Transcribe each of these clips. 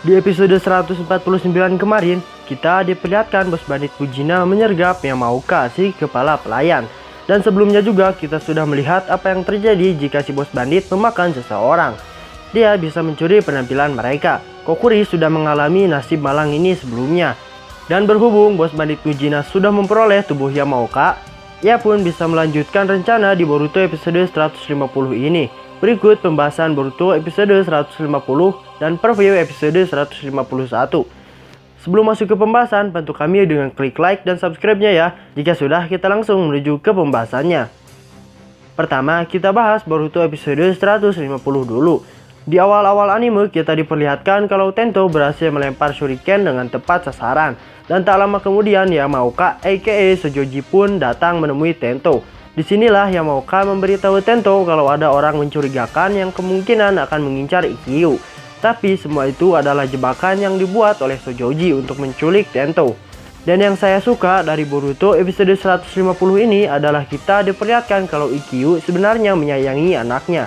Di episode 149 kemarin, kita diperlihatkan bos bandit Fujina menyergap Yamaoka, si kepala pelayan. Dan sebelumnya juga kita sudah melihat apa yang terjadi jika si bos bandit memakan seseorang. Dia bisa mencuri penampilan mereka. Kokuri sudah mengalami nasib malang ini sebelumnya. Dan berhubung bos bandit Fujina sudah memperoleh tubuh Yamaoka, ia pun bisa melanjutkan rencana di Boruto episode 150 ini. Berikut pembahasan Boruto episode 150 dan preview episode 151. Sebelum masuk ke pembahasan, bantu kami dengan klik like dan subscribe-nya ya. Jika sudah, kita langsung menuju ke pembahasannya. Pertama, kita bahas Boruto episode 150 dulu. Di awal-awal anime, kita diperlihatkan kalau Tento berhasil melempar shuriken dengan tepat sasaran. Dan tak lama kemudian, Yamaoka aka Sojoji pun datang menemui Tento. Disinilah Yamaoka memberitahu Tento kalau ada orang mencurigakan yang kemungkinan akan mengincar Ikkyu. Tapi semua itu adalah jebakan yang dibuat oleh Sojoji untuk menculik Tento. Dan yang saya suka dari Boruto episode 150 ini adalah kita diperlihatkan kalau Ikkyu sebenarnya menyayangi anaknya.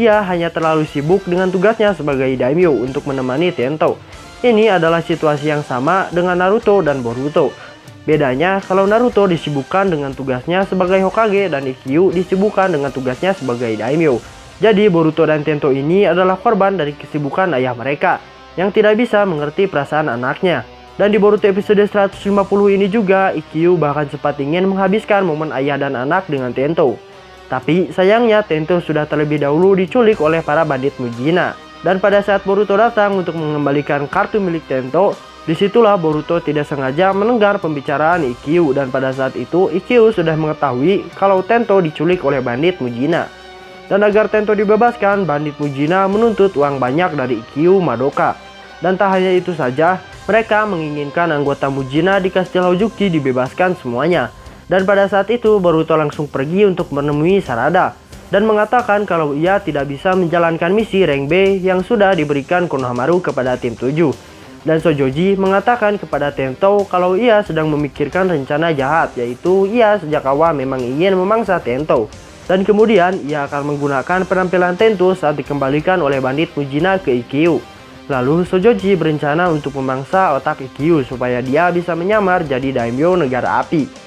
Ia hanya terlalu sibuk dengan tugasnya sebagai daimyo untuk menemani Tento. Ini adalah situasi yang sama dengan Naruto dan Boruto. Bedanya kalau Naruto disibukkan dengan tugasnya sebagai Hokage dan Ikkyu disibukkan dengan tugasnya sebagai daimyo. Jadi Boruto dan Tento ini adalah korban dari kesibukan ayah mereka yang tidak bisa mengerti perasaan anaknya. Dan di Boruto episode 150 ini juga Ikkyu bahkan sempat ingin menghabiskan momen ayah dan anak dengan Tento. Tapi sayangnya Tento sudah terlebih dahulu diculik oleh para bandit Mujina. Dan pada saat Boruto datang untuk mengembalikan kartu milik Tento, disitulah Boruto tidak sengaja mendengar pembicaraan Ikkyu. Dan pada saat itu Ikkyu sudah mengetahui kalau Tento diculik oleh bandit Mujina. Dan agar Tento dibebaskan, bandit Mujina menuntut uang banyak dari Ikkyu Madoka. Dan tak hanya itu saja, mereka menginginkan anggota Mujina di Kastil Hojuki dibebaskan semuanya. Dan pada saat itu Boruto langsung pergi untuk menemui Sarada dan mengatakan kalau ia tidak bisa menjalankan misi rank B yang sudah diberikan Konohamaru kepada tim 7. Dan Sojoji mengatakan kepada Tento kalau ia sedang memikirkan rencana jahat, yaitu ia sejak awal memang ingin memangsa Tento. Dan kemudian ia akan menggunakan penampilan Tento saat dikembalikan oleh bandit Mujina ke Ikkyu. Lalu Sojoji berencana untuk memangsa otak Ikkyu supaya dia bisa menyamar jadi daimyo negara api.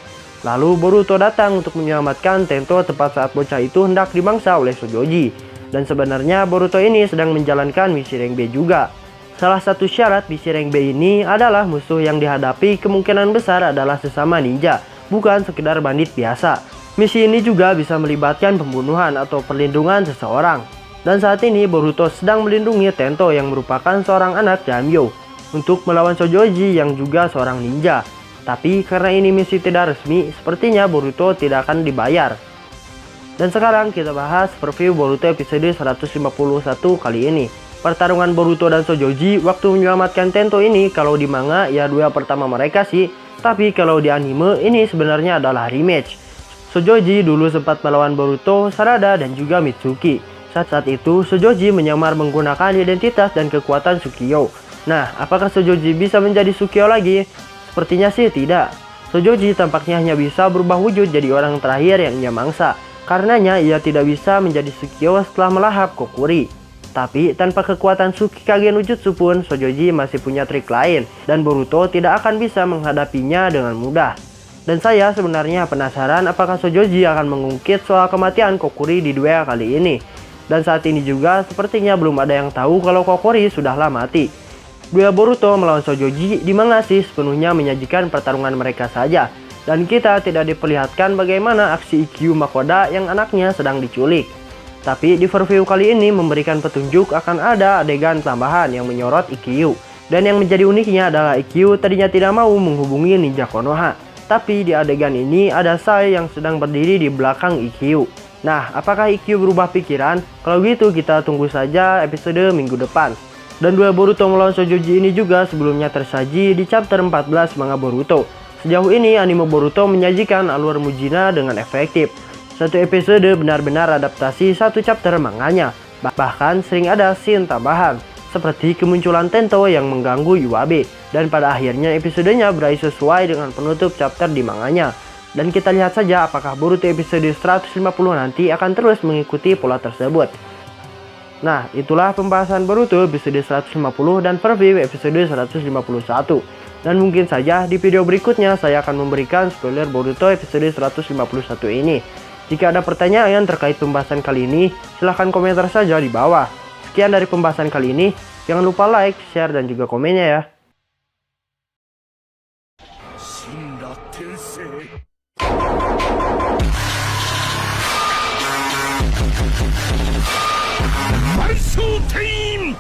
Lalu Boruto datang untuk menyelamatkan Tento tepat saat bocah itu hendak dimangsa oleh Sojoji. Dan sebenarnya Boruto ini sedang menjalankan misi rank B juga. Salah satu syarat misi rank B ini adalah musuh yang dihadapi kemungkinan besar adalah sesama ninja, bukan sekedar bandit biasa. Misi ini juga bisa melibatkan pembunuhan atau perlindungan seseorang. Dan saat ini Boruto sedang melindungi Tento yang merupakan seorang anak daimyo untuk melawan Sojoji yang juga seorang ninja. Tapi karena ini misi tidak resmi, sepertinya Boruto tidak akan dibayar. Dan sekarang kita bahas preview Boruto episode 151 kali ini. Pertarungan Boruto dan Sojoji waktu menyelamatkan Tento ini kalau di manga ya duel pertama mereka sih. Tapi kalau di anime ini sebenarnya adalah rematch. Sojoji dulu sempat melawan Boruto, Sarada dan juga Mitsuki. Saat itu Sojoji menyamar menggunakan identitas dan kekuatan Tsukio. Nah, apakah Sojoji bisa menjadi Tsukio lagi? Sepertinya sih tidak. Sojoji tampaknya hanya bisa berubah wujud jadi orang terakhir yang ia mangsa. Karenanya ia tidak bisa menjadi Tsukio setelah melahap Kokuri. Tapi tanpa kekuatan Tsukikage no Jutsu pun Sojoji masih punya trik lain. Dan Boruto tidak akan bisa menghadapinya dengan mudah. Dan saya sebenarnya penasaran apakah Sojoji akan mengungkit soal kematian Kokuri di duel kali ini. Dan saat ini juga sepertinya belum ada yang tahu kalau Kokuri sudahlah mati. Duel Boruto melawan Sojoji di manga sih sepenuhnya menyajikan pertarungan mereka saja. Dan kita tidak diperlihatkan bagaimana aksi Ikkyu Makoda yang anaknya sedang diculik. Tapi di preview kali ini memberikan petunjuk akan ada adegan tambahan yang menyorot Ikkyu. Dan yang menjadi uniknya adalah Ikkyu tadinya tidak mau menghubungi ninja Konoha. Tapi di adegan ini ada Sai yang sedang berdiri di belakang Ikkyu. Nah, apakah Ikkyu berubah pikiran? Kalau gitu kita tunggu saja episode minggu depan. Dan duel Boruto melawan Sojoji ini juga sebelumnya tersaji di chapter 14 manga Boruto. Sejauh ini anime Boruto menyajikan alur Mujina dengan efektif. Satu episode benar-benar adaptasi satu chapter manganya. Bahkan sering ada scene tambahan, seperti kemunculan Tento yang mengganggu Iwabe. Dan pada akhirnya episodenya berakhir sesuai dengan penutup chapter di manganya. Dan kita lihat saja apakah Boruto episode 150 nanti akan terus mengikuti pola tersebut. Nah, itulah pembahasan Boruto episode 150 dan preview episode 151. Dan mungkin saja di video berikutnya saya akan memberikan spoiler Boruto episode 151 ini. Jika ada pertanyaan terkait pembahasan kali ini, silahkan komentar saja di bawah. Sekian dari pembahasan kali ini, jangan lupa like, share, dan juga komennya ya. Team!